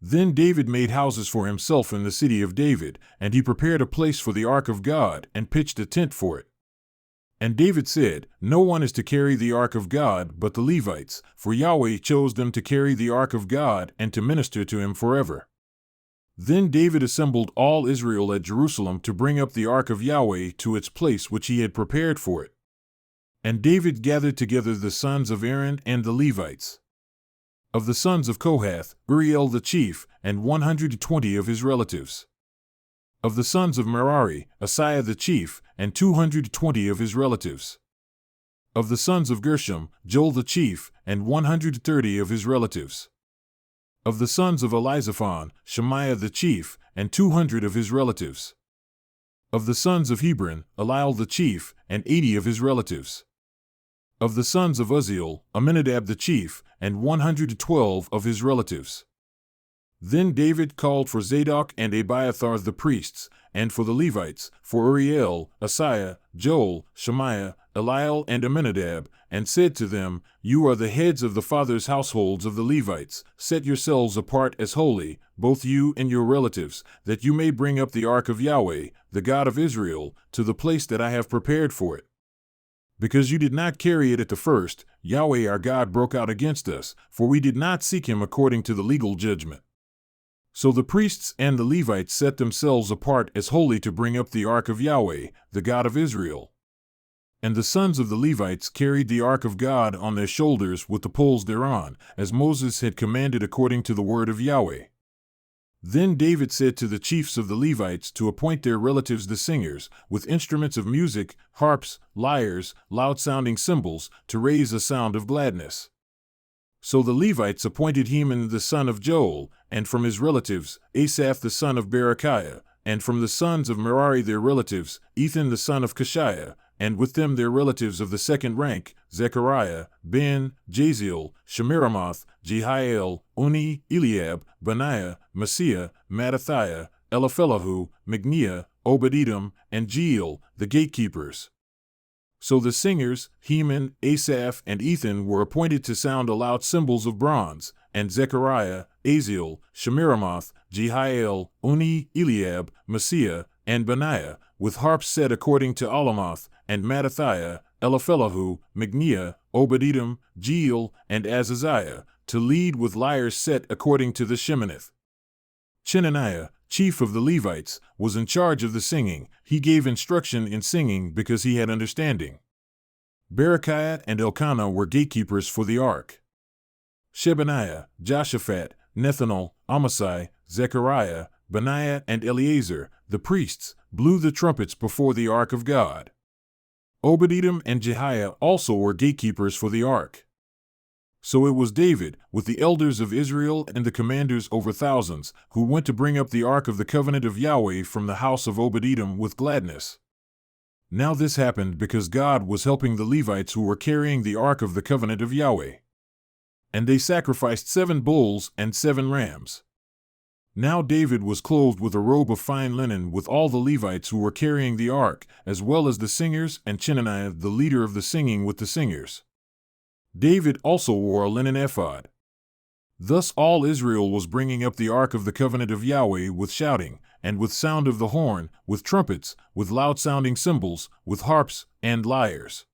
Then David made houses for himself in the city of David, and he prepared a place for the ark of God, and pitched a tent for it. And David said, "No one is to carry the ark of God but the Levites, for Yahweh chose them to carry the ark of God and to minister to him forever." Then David assembled all Israel at Jerusalem to bring up the ark of Yahweh to its place which he had prepared for it. And David gathered together the sons of Aaron and the Levites. Of the sons of Kohath, Uriel the chief, and 120 of his relatives. Of the sons of Merari, Asaiah the chief, and 220 of his relatives. Of the sons of Gershom, Joel the chief, and 130 of his relatives. Of the sons of Elizaphan, Shemaiah the chief, and 200 of his relatives. Of the sons of Hebron, Eliel the chief, and 80 of his relatives. Of the sons of Uzziel, Aminadab the chief, and 112 of his relatives. Then David called for Zadok and Abiathar the priests, and for the Levites, for Uriel, Asaiah, Joel, Shemaiah, Eliel, and Aminadab, and said to them, "You are the heads of the fathers' households of the Levites. Set yourselves apart as holy, both you and your relatives, that you may bring up the ark of Yahweh, the God of Israel, to the place that I have prepared for it. Because you did not carry it at the first, Yahweh our God broke out against us, for we did not seek him according to the legal judgment." So the priests and the Levites set themselves apart as holy to bring up the ark of Yahweh, the God of Israel. And the sons of the Levites carried the ark of God on their shoulders with the poles thereon, as Moses had commanded according to the word of Yahweh. Then David said to the chiefs of the Levites to appoint their relatives the singers, with instruments of music, harps, lyres, loud-sounding cymbals, to raise a sound of gladness. So the Levites appointed Heman the son of Joel, and from his relatives, Asaph the son of Berechiah, and from the sons of Merari their relatives, Ethan the son of Kishiah, and with them their relatives of the second rank, Zechariah, Ben, Jaziel, Shemiramoth, Jehiel, Uni, Eliab, Benaiah, Maaseiah, Mattithiah, Eliphelahu, Magniah, Obed-Edom, and Jeiel, the gatekeepers. So the singers, Heman, Asaph, and Ethan were appointed to sound aloud cymbals of bronze, and Zechariah, Aziel, Shemiramoth, Jehiel, Uni, Eliab, Maaseiah, and Benaiah, with harps set according to Alamoth, and Mattithiah, Eliphelahu, Magniah, Obed-Edom, Jeiel, and Azaziah, to lead with lyres set according to the Sheminith. Chenaniah, chief of the Levites, was in charge of the singing. He gave instruction in singing because he had understanding. Berechiah and Elkanah were gatekeepers for the ark. Shebaniah, Joshaphat, Nethanel, Amasai, Zechariah, Benaiah, and Eleazar, the priests, blew the trumpets before the ark of God. Obed-Edom and Jehiah also were gatekeepers for the ark. So it was David, with the elders of Israel and the commanders over thousands, who went to bring up the ark of the covenant of Yahweh from the house of Obed-Edom with gladness. Now this happened because God was helping the Levites who were carrying the ark of the covenant of Yahweh. And they sacrificed 7 bulls and 7 rams. Now David was clothed with a robe of fine linen with all the Levites who were carrying the ark, as well as the singers and Chenaniah the leader of the singing with the singers. David also wore a linen ephod. Thus all Israel was bringing up the ark of the covenant of Yahweh with shouting, and with sound of the horn, with trumpets, with loud-sounding cymbals, with harps and lyres.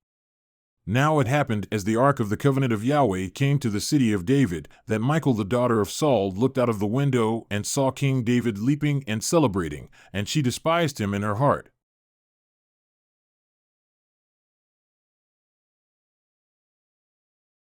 Now it happened as the ark of the covenant of Yahweh came to the city of David, that Michal the daughter of Saul looked out of the window and saw King David leaping and celebrating, and she despised him in her heart.